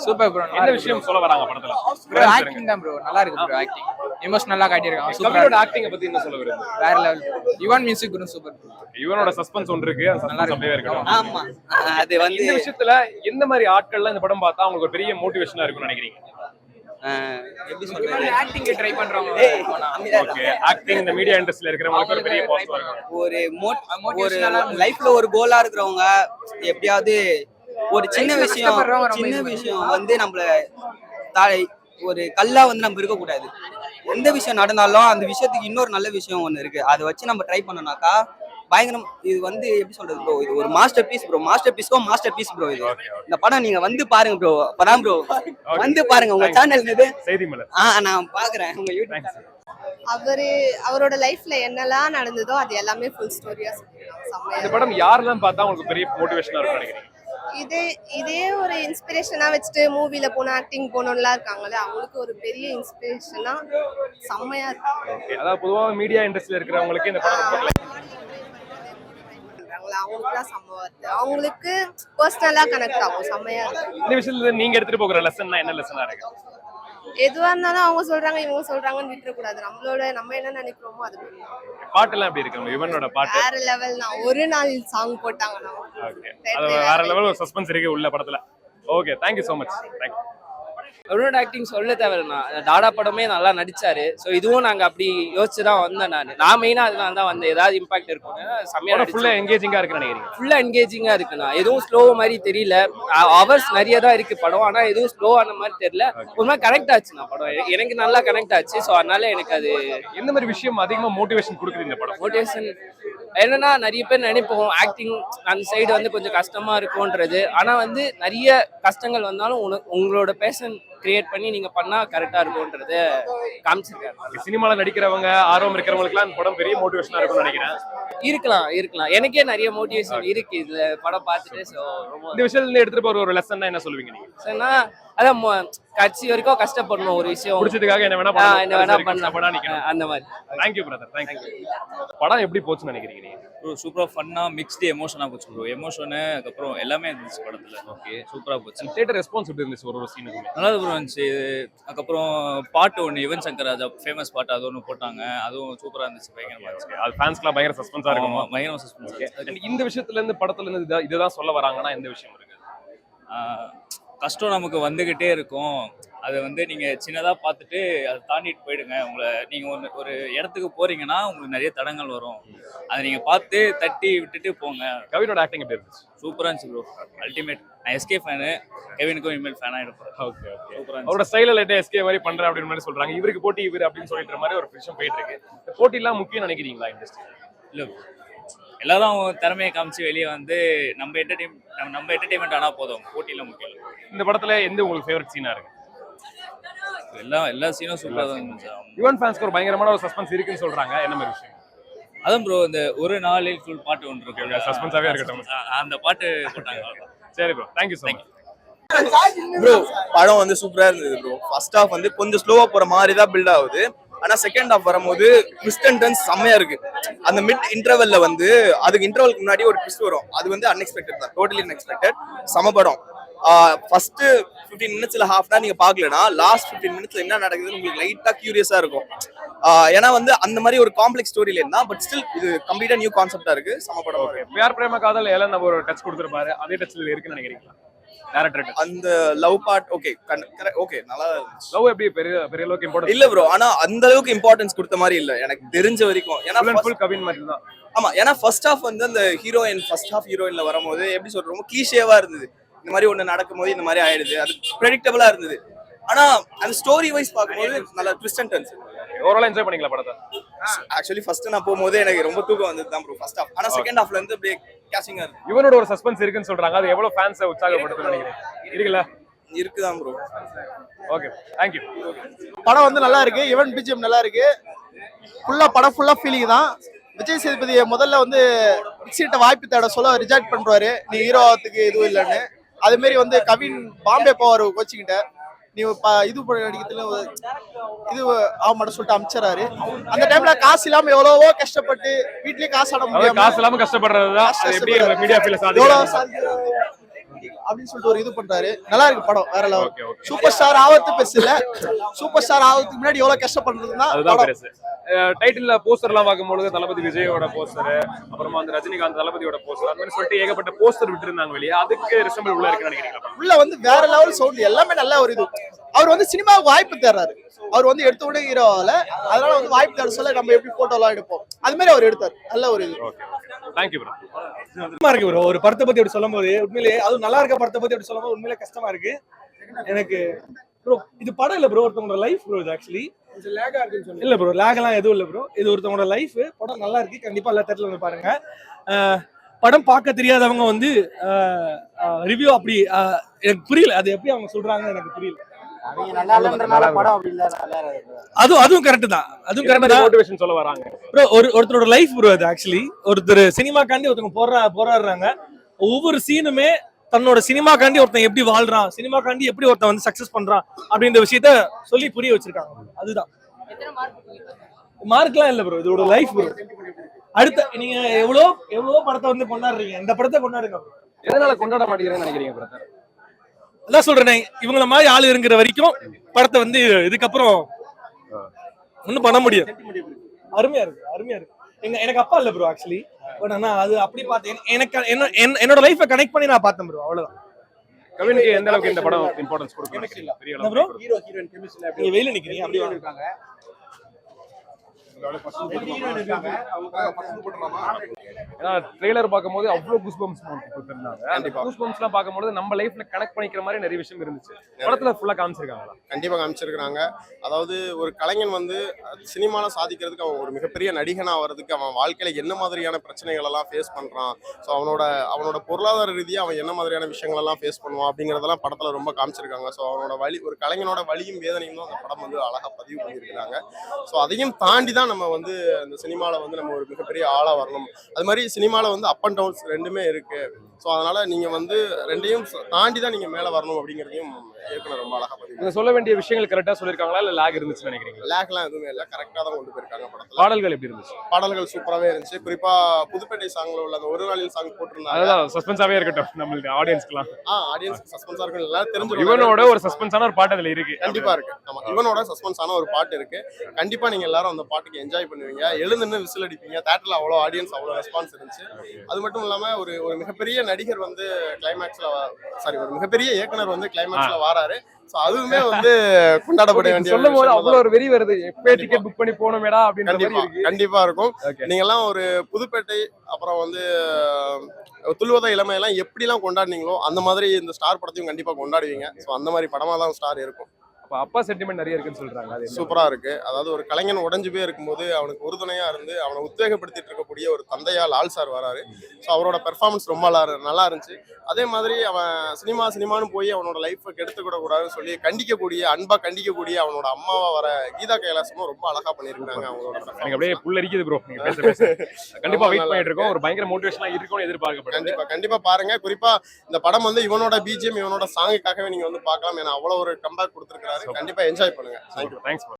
Super bro. என்ன விஷயம் சொல்ல வராங்க படத்துல? ப்ரோ ஆக்டிங் தான் ப்ரோ, நல்லா இருக்கு ப்ரோ ஆக்டிங். எமோஷனலா காட்டியிருக்காங்க. கவினோட ஆக்டிங்க பத்தி என்ன சொல்ல வருது? வேற level. Yuvan music bro super. இவனோட சஸ்பென்ஸ் ஒன்று இருக்கு, அந்த சஸ்பென்ஸ் அப்படியே இருக்கணும். ஆமா, அது வந்து இந்த விஷயத்துல எந்த மாதிரி ஆட்கள்லாம் இந்த படம் பார்த்தா உங்களுக்கு ஒரு பெரிய மோட்டிவேஷனா இருக்கும்னு நினைக்கிறீங்க? எப்படி சொல்றது, ஆக்டிங் ட்ரை பண்றவங்க. ஓகே, ஆக்டிங் இந்த மீடியா இண்டஸ்ட்ரியில இருக்கிறவங்களுக்கு ஒரு பெரிய பாசிட்டிவா இருக்கும். ஒரு லைஃப்ல ஒரு கோலா இருக்கிறவங்க எப்படியாவது ஒரு சின்ன விஷயம் வந்து நம்மள ஒரு கல்லா வந்து நம்ம இருக்கக்கூடாது. எந்த விஷயம் நடந்தாலும் அந்த விஷயத்துக்கு இன்னொரு நல்ல விஷயம் ஒண்ணு இருக்கு, அதை வச்சு நம்ம ட்ரை பண்ணோம்னாக்கா பயங்கரம். இது வந்து எப்படி சொல்றது ப்ரோ, இது ஒரு masterpiece bro. Masterpiece bro. இது இந்த படம் நீங்க வந்து பாருங்க ப்ரோ. அப்பதான் ப்ரோ வந்து பாருங்க. உங்க சேனல் இது செய்தி மலர். நான் பாக்குறேன் உங்க யூடியூப். அவரோட லைஃப்ல என்னெல்லாம் நடந்ததோ அது எல்லாமே ஃபுல் ஸ்டோரியா சொல்லிருக்காங்க. இந்த படம் யாரெல்லாம் பார்த்தா உங்களுக்கு பெரிய மோட்டிவேஷனா இருக்கும்னு நினைக்கிறீங்க? இதே ஒரு இன்ஸ்பிரேஷனா வச்சுட்டு மூவில போன ஆக்டிங் போனோம்லாம் இருக்காங்கல்ல, அவங்களுக்கு ஒரு பெரிய இன்ஸ்பிரேஷனா செம்மையா இருக்கு. ஓகே, அதாவது பொதுவா மீடியா இண்டஸ்ட்ரியில இருக்கிறவங்களுக்கு இந்த படம் ரொம்ப அவங்களுக்குலாம் செம்ம வருது, அவங்களுக்கு பர்சனலா கனெக்ட் ஆகும், செம்மையா இருக்கு. இந்த விஷயத்துல நீங்க எடுத்துட்டு போகிற லெசன்னா என்ன லெசனா இருக்கு? எதுவா இருந்தாலும் அவங்க சொல்றாங்க இவங்க சொல்றாங்கன்னு விட்டுறக்கூடாது. நம்ம என்ன நினைக்கிறோமோ அது பாட்டெல்லாம் எப்படி இருக்கு? இவனோட பாட்டு வேற லெவல் தான். ஒரு நாள் சாங் போட்டாங்கன்னா அது வேற லெவல். ஒரு சஸ்பென்ஸ் இருக்கு உள்ள படத்துல. Okay, thank you so much. Thank you. அவரோட ஆக்டிங் சொல்ல தேவையில்லைண்ணா. டாடா படமே நல்லா நடிச்சாரு. ஸோ இதுவும் நாங்க அப்படி யோசிச்சு தான் வந்தேன். நான் மெயினா அதனால தான் வந்தேன், ஏதாவது இம்பாக்ட் இருக்கும். செம்மையா ஃபுல்லா எங்கேஜிங்கா இருக்கு நினைக்கிறீங்க? ஃபுல்லா என்கேஜிங்கா இருக்குண்ணா. எதுவும் ஸ்லோ மாதிரி தெரியல. ஹவர்ஸ் நிறைய தான் இருக்கு படம், ஆனா எதுவும் ஸ்லோ ஆன மாதிரி தெரியல. ஒரு மாதிரி கனெக்ட் ஆச்சுண்ணா படம். எனக்கு நல்லா கனெக்ட் ஆச்சு. ஸோ அதனால எனக்கு அது எந்த மாதிரி விஷயம் அதிகமா மோட்டிவேஷன் கொடுக்குது இந்த படம்? மோட்டிவேஷன் என்னன்னா, நிறைய பேர் நினைப்போம் ஆக்டிங் அந்த சைடு வந்து கொஞ்சம் கஷ்டமா இருக்கும்ன்றது. ஆனா வந்து நிறைய கஷ்டங்கள் வந்தாலும் உங்களோட பேஷன் கிரியேட் பண்ணி நீங்க பண்ணா கரெக்டா இருக்கும்ன்றத காமிச்சிருக்காரு. சினிமால நடிக்கிறவங்க, ஆர்வம் இருக்கிறவங்களுக்குலாம் இந்த படம் பெரிய மோட்டிவேஷனா இருக்கும்னு நினைக்கிறேன். இருக்கலாம். எனக்கே நிறைய மோட்டிவேஷன் இருக்கு இதுல படம் பார்த்துட்டு. ஸோ இந்த விஷயத்துல இருந்து எடுத்துட்டு போற ஒரு லெசன் என்ன சொல்லுவீங்க நீங்க? சரிண்ணா, அதான் கட்சி வரைக்கும் கஷ்டப்படணும். ஒரு விஷயம் பிடிச்சதுக்காக என்ன வேணா பண்ணலாம் அந்த மாதிரி. Thank you brother, thank you. படம் எப்படி போச்சுன்னு நினைக்கிறீங்க நீங்க? சூப்பரா ஃபன்னா மிக்ஸ்டு எமோஷனா போச்சு ப்ரோ. எமோஷனு அதுக்கப்புறம் எல்லாமே இருந்துச்சு படத்துல. ஓகே, சூப்பரா போச்சு. தியேட்டர் ரெஸ்பான்ஸ் எப்படி இருந்துச்சு ஒரு சீனுக்கு? நல்லா ப்ரோ இருந்துச்சு. அதுக்கப்புறம் பாட்டு ஒன்று யுவன் சங்கர் ராஜா ஃபேமஸ் பாட்டு அது ஒன்று போட்டாங்க, அதுவும் சூப்பரா இருந்துச்சு. பயங்கரமா இருந்துச்சு. அது ஃபேன்ஸ்க்குலாம் பயங்கர சஸ்பென்ஸா இருக்கும். பயங்கர சஸ்பென்ஸ். இந்த விஷயத்துல இருந்து படத்துல இருந்து இதுதான் சொல்ல வராங்கன்னா எந்த விஷயம் இருக்கு? கஷ்டம் நமக்கு வந்துகிட்டே இருக்கும். அதை வந்து நீங்க சின்னதா பார்த்துட்டு அதை தாண்டிட்டு போயிடுங்க. நீங்க ஒரு இடத்துக்கு போறீங்கன்னா உங்களுக்கு நிறைய தடங்கள் வரும். அதை நீங்க பார்த்து தட்டி விட்டுட்டு போங்க. கவினோட ஆக்டிங் எப்படி இருந்துச்சு? சூப்பரா இருந்துச்சு ப்ரோ. அல்டிமேட். நான் எஸ்கே ஃபேனு, கெவினுக்கும் இனிமேல் ஃபேனா இருப்பேன். ஓகே, சூப்பரா. அவரோட ஸ்டைல லைட்டா எஸ்கே மாதிரி பண்றேன் அப்படின்னு மாதிரி சொல்றாங்க. இவருக்கு போட்டி இவர் அப்படின்னு சொல்லிட்டு மாதிரி ஒரு விஷயம் போயிட்டு இருக்கு. போட்டி எல்லாம் முக்கியம் நினைக்கிறீங்களா இண்டஸ்ட்ரி? இல்ல, எல்லாரும் அவங்க திறமையை காமிச்சு வெளியே வந்து நம்ம என்டர்டைன்மெண்ட் ஆனா போதும். போட்டியில முக்கியம். இந்த படத்துல எந்த உங்களுக்கு ஃபேவரட் சீனா இருக்கு? எல்லா சீனும் சூப்பரா தான் இருந்துச்சு. யுவன் ஃபேன்ஸ்க்கு ஒரு பயங்கரமான ஒரு சஸ்பென்ஸ் இருக்குன்னு சொல்றாங்க. என்ன மாதிரி விஷயம்? அதான் ப்ரோ, இந்த ஒரு நாளில் ஃபுல் பாட்டு ஒன்று இருக்கு, சஸ்பென்ஸாவே இருக்கட்டும். அந்த பாட்டு போட்டாங்க. சரி bro, thank you so much. Bro படம் வந்து சூப்பரா இருந்தது ப்ரோ. ஃபர்ஸ்ட் ஹாஃப் வந்து கொஞ்சம் ஸ்லோவா போற மாதிரி தான் பில்ட் ஆகுது. ஆனா செகண்ட் ஹாஃப் வரும்போது ட்விஸ்ட் அண்ட் டர்ன்ஸ் செம்மையா இருக்கு. அந்த மிட் இன்டர்வெல்ல வந்து அதுக்கு இன்டர்வலுக்கு முன்னாடி ஒரு ட்விஸ்ட் வரும். அது வந்து அன்எக்ஸ்பெக்டட் தான், டோட்டலி அன்எக்ஸ்பெக்டட். சம படம். ஃபர்ஸ்ட் 15 மினிட்ஸ்ல ஹாஃப் தான் நீங்க பாக்கலனா லாஸ்ட் 15 மினிட்ஸ்ல என்ன நடக்குதுன்னு உங்களுக்கு லைட்டா கியூரியஸா இருக்கும். ஏன்னா வந்து அந்த மாதிரி ஒரு காம்ப்ளெக்ஸ் ஸ்டோரியில இருந்தா, பட் ஸ்டில் இது கம்ப்ளீட்டா நியூ கான்செப்டா இருக்கு. சம படம். ஓகே, பியார் பிரேம காதல் ஏல நம்ம ஒரு டச் கொடுத்திருப்பாரு, அதே டச்ல இருக்குன்னு நினைக்கிறீங்களா? டைரக்டர் அந்த லவ் பார்ட் ஓகே நல்லா இருந்துச்சு. லவ் எப்படி பெரிய அளவுக்கு இம்பார்ட்டன்ஸ் இல்ல ப்ரோ, ஆனா அந்த அளவுக்கு இம்பார்ட்டன்ஸ் கொடுத்த மாதிரி இல்ல எனக்கு தெரிஞ்ச வரைக்கும். ஏன்னா ஃபுல் கவின் மாதிரி தான். ஆமா, ஏன்னா ஃபர்ஸ்ட் ஹாஃப் வந்து அந்த ஃபர்ஸ்ட் ஹாஃப் ஹீரோயின்ல வரும்போது எப்படி சொல்ற ரொம்ப கிளீஷேவா இருந்தது. இந்த மாதிரி ஒண்ணு நடக்கும்போது இந்த மாதிரி ஆயிடுது, அது ப்ரெடிக்டபிளா இருந்தது. ஆனா அந்த ஸ்டோரி வைஸ் பார்க்கும்போது நல்ல ட்விஸ்ட் அண்ட் டர்ன்ஸ். ஓவராலா என்ஜாய் பண்ணீங்களா படத்தை? ஆக்சுவலி ஃபர்ஸ்ட் நான் போகும்போது எனக்கு ரொம்ப தூக்கம் வந்தது தான் ப்ரோ ஃபர்ஸ்ட் ஹாஃப். ஆனா செகண்ட் ஹாஃப்ல இருந்து அப்படியே கேச்சிங்கா இருக்கு. இவனோட ஒரு சஸ்பென்ஸ் இருக்குன்னு சொல்றாங்க, அது எவ்வளவு ஃபேன்ஸை உற்சாகப்படுத்துன்னு நினைக்கிறேன்? இருக்குல்ல? இருக்குதான் ப்ரோ. Okay, thank you. படம் வந்து நல்லா இருக்கு. ஈவன் பிஜிஎம் நல்லா இருக்கு. படம் ஃபுல்லா ஃபீலிங் தான். விஜய் சேதுபதி முதல்ல வந்து மிக்சிட்ட வாய்ப்பு தேட சொல்ல ரிஜெக்ட் பண்றாரு, நீ ஹீரோ ஆகிறதுக்கு இதுவும் இல்லைன்னு. அதே மாதிரி வந்து கவின் பாம்பே போவார் கோச்சிங்கிட்ட, நீ இது நடிக்கிறதுல இது ஆக மாட்டேன் சொல்லிட்டு அமைச்சராரு. அந்த டைம்ல காசு இல்லாம எவ்வளவோ கஷ்டப்பட்டு வீட்லயே காசு ஆட முடியாது. காசு இல்லாம கஷ்டப்படுறதுதான் அப்படின்னு சொல்லிட்டு ஒரு இது பண்றாரு. நல்லா இருக்கு படம், வேற level. Okay okay super star ஆவத்து பெருசு இல்ல, சூப்பர் ஸ்டார் ஆவதுக்கு முன்னாடி எவ்வளவு கஷ்டப்படுறதுன்னா அதுதான் பெருசு. டைட்டில்ல போஸ்டர் எல்லாம் பார்க்கும்போது தளபதி விஜயோட போஸ்டர், அப்புறமா அந்த ரஜினிகாந்த் தளபதியோட போஸ்டர், அந்த மாதிரி சொல்லிட்டு ஏகப்பட்ட போஸ்டர் விட்டுருந்தாங்க வெளியே. அதுக்கு ரிசம்பிள் உள்ள இருக்குன்னு நினைக்கிறீங்களா? உள்ள வந்து வேற லெவல் சவுண்ட், எல்லாமே நல்ல ஒரு இது. அவர் வந்து சினிமாவுக்கு வாய்ப்பு தேடுறாரு. அவர் வந்து எடுத்த உடனே ஹீரோவால, அதனால வந்து வாய்ப்பு தேட சொல்ல நம்ம எப்படி போட்டோ எல்லாம் எடுப்போம், அது மாதிரி அவர் எடுத்தார். நல்ல ஒரு இது. Okay thank you bro. கஷ்டமா இருக்கு ப்ரோ. ஒரு படத்தை பத்தி அப்படி சொல்லும்போது உண்மையிலேயே, அதுவும் நல்லா இருக்க படத்தை பத்தி அப்படி சொல்லும்போது உண்மையிலே கஷ்டமா இருக்கு எனக்கு ப்ரோ. இது படம் இல்ல ப்ரோ, ஒருத்தவங்களோட லைஃப் ப்ரோ. இது ஆக்சுவலி இல்ல ப்ரோ, லேக் எல்லாம் எதுவும் இல்ல ப்ரோ. இது ஒருத்தவங்களோட லைஃப். படம் நல்லா இருக்கு, கண்டிப்பா எல்லா தேட்டர்ல வந்து பாருங்க. படம் பார்க்க தெரியாதவங்க வந்து ரிவ்யூ அப்படி எனக்கு புரியல, அது எப்படி அவங்க சொல்றாங்கன்னு எனக்கு புரியல. அதுவும் கரெக்ட் தான், அதுவும் கரெக்ட் தான். மோட்டிவேஷன் சொல்ல வராங்க ப்ரோ. ஒருத்தரோட லைஃப் ப்ரோ அது. ஆக்சுவலி ஒருத்தர் சினிமாக்காண்டி ஒருத்தவங்க போராடுறாங்க. ஒவ்வொரு சீனுமே தன்னோட சினிமாக்காண்டி ஒருத்தன் எப்படி வாழ்றான், சினிமாக்காண்டி எப்படி ஒருத்தன் வந்து சக்சஸ் பண்றான் அப்படின்ற விஷயத்த சொல்லி புரிய வச்சிருக்காங்க. அதுதான். மார்க்லாம் இல்ல ப்ரோ, இதோட லைஃப் ப்ரோ. அடுத்த நீங்க எவ்வளவு படத்தை வந்து கொண்டாடுறீங்க, இந்த படத்தை கொண்டாடுங்க. எதனால கொண்டாட மாட்டேங்கிறேன்னு நினைக்கிறீங்க பிரதர்? அதான் சொல்றேன், இவங்கள மாதிரி ஆளு இருக்கிற வரைக்கும் படத்தை வந்து இதுக்கப்புறம் ஒன்னும் பண்ண முடியாது. அருமையா இருக்கு. எனக்கு அப்பா இல்ல ப்ரோ ஆக்சுவலி. பட் ஆனா அது அப்படி பார்த்தேன், எனக்கு என்னோட லைஃபை கனெக்ட் பண்ணி நான் பார்த்தேன் ப்ரோ, அவ்வளவுதான். கவினுக்கு எந்த அளவுக்கு இந்த படம் இம்பார்ட்டன்ஸ் கொடுக்க நினைக்கிறீங்க? பெரிய அளவுக்கு ப்ரோ நீங்க வெயில நிக்கிறீங்க, அப்படியே இருக்காங்க. ஏன்னா ட்ரெய்லர் பார்க்கும்போது அவ்வளவு கூஸ்பம்ஸ் கொடுத்திருந்தாங்க. அந்த கூஸ்பம்ஸ்லாம் பார்க்கும்போது நம்ம லைஃப்ல கனெக்ட் பண்ணிக்கிற மாதிரி நிறைய விஷயம் இருந்துச்சு. படத்துல ஃபுல்லா காமிச்சிருக்காங்களா? கண்டிப்பா காமிச்சிருக்காங்க. அதாவது ஒரு கலைஞன் வந்து சினிமால சாதிக்கிறதுக்கு அவன் ஒரு மிகப்பெரிய நடிகனா வர்றதுக்கு அவன் வாழ்க்கையில என்ன மாதிரியான பிரச்சனைகள் எல்லாம் ஃபேஸ் பண்றான், ஸோ அவனோட பொருளாதார ரீதியா அவன் என்ன மாதிரியான விஷயங்கள் எல்லாம் ஃபேஸ் பண்ணுவான் அப்படிங்கறதெல்லாம் படத்துல ரொம்ப காமிச்சிருக்காங்க. ஸோ அவனோட வழி, ஒரு கலைஞனோட வலியும் வேதனையும் தான் அந்த படம் வந்து அழகா பதிவு பண்ணியிருக்காங்க. ஸோ அதையும் தாண்டி தான் நம்ம வந்து இந்த சினிமால வந்து நம்ம ஒரு மிகப்பெரிய ஆளா வரணும். அது மாதிரி சினிமால வந்து அப் அண்ட் டவுன்ஸ் ரெண்டுமே இருக்கு. ஸோ அதனால நீங்க வந்து ரெண்டையும் தாண்டி தான் நீங்க மேல வரணும் அப்படிங்கிறதையும் இயக்குனர் ரொம்ப அழகா பதிவு. நீங்க சொல்ல வேண்டிய விஷயங்கள் கரெக்டா சொல்லிருக்காங்களா இல்ல லாக் இருந்துச்சுன்னு நினைக்கிறீங்களா? லேக்லாம் எதுவுமே இல்லை, கரெக்டா தான் கொண்டு போயிருக்காங்க படத்துல. பாடல்கள் எப்படி இருந்துச்சு? பாடல்கள் சூப்பராகவே இருந்துச்சு. குறிப்பா புதுப்பேட்டை சாங்ல உள்ள அந்த ஒரு நாளில் சாங் போட்டிருந்தாங்க. அதான் சஸ்பென்ஸாவே இருக்கட்டும் நம்மளுக்கு ஆடியன்ஸ்க்குலாம். ஆடியன்ஸ் சஸ்பென்ஸா இருக்கும், எல்லாம் தெரிஞ்சிரும். இவனோட ஒரு சஸ்பென்ஸான ஒரு பாட்டு அதுல இருக்கு. கண்டிப்பா இருக்கு. ஆமா, இவனோட சஸ்பென்ஸான ஒரு பாட்டு இருக்கு. கண்டிப்பா நீங்க எல்லாரும் அந்த பாட்டுக்கு என்ஜாய் பண்ணுவீங்க, எழுந்துன்னு விசில் அடிப்பீங்க. தியேட்டர்ல அவ்வளோ ஆடியன்ஸ், அவ்வளோ ரெஸ்பான்ஸ் இருந்துச்சு. அது மட்டும் இல்லாம ஒரு மிகப்பெரிய நடிகர் வந்து கிளைமேக்ஸ்ல, ஒரு மிகப்பெரிய இயக்குனர் வந்து கிளைமேக்ஸ்ல வாராரு. சோ அதுவுமே வந்து கொண்டாடப்பட வேண்டிய. சொல்லும் போது அவ்வளவு ஒரு வெறி வருது, எப்பே டிக்கெட் புக் பண்ணி போனோமேடா அப்படின்ற மாதிரி இருக்கு. கண்டிப்பா இருக்கும். நீங்க எல்லாம் ஒரு புதுப்பேட்டை, அப்புறம் வந்து துள்ளுவத இளமை எல்லாம் எப்படி எல்லாம் கொண்டாடுனீங்களோ அந்த மாதிரி இந்த ஸ்டார் படத்தையும் கண்டிப்பா கொண்டாடுவீங்க. சோ அந்த மாதிரி படமா தான் ஸ்டார் இருக்கும். அப்ப அப்பா சென்டிமெண்ட் நிறைய இருக்குன்னு சொல்றாங்க. அது சூப்பரா இருக்கு. அதாவது ஒரு கலைஞன் உடைஞ்சு போய் இருக்கும்போது அவனுக்கு உறுதுணையா இருந்து அவனை உத்வேகப்படுத்திட்டு இருக்கக்கூடிய ஒரு தந்தையா லால் சார் வராரு. ஸோ அவரோட பெர்ஃபார்மன்ஸ் ரொம்ப நல்லா இருந்துச்சு. அதே மாதிரி அவன் சினிமான்னு போய் அவனோட லைஃபை கெடுத்துக்கூட கூடாதுன்னு சொல்லி அன்பா கண்டிக்கக்கூடிய அவனோட அம்மாவா வர கீதா கைலாசமும் ரொம்ப அழகா பண்ணிருக்காங்க. அவங்களோட எனக்கு அப்படியே புல்லரிக்குது ப்ரோ நீங்க பேச. கண்டிப்பா வெயிட் பண்ணிட்டு இருக்கோம். ஒரு பயங்கர மோட்டிவேஷனா இருக்கும்னு எதிர்பார்க்கப்படுது. கண்டிப்பா பாருங்க. குறிப்பா இந்த படம் வந்து இவனோட பிஜிஎம், இவனோட சாங்குக்காகவே நீங்க வந்து பார்க்கலாம். ஏன்னா அவ்வளவு ஒரு கம்பேக் கொடுத்துருக்காரு. கண்டிப்பா என்ஜாய் பண்ணுங்க. தேங்க்ஸ்.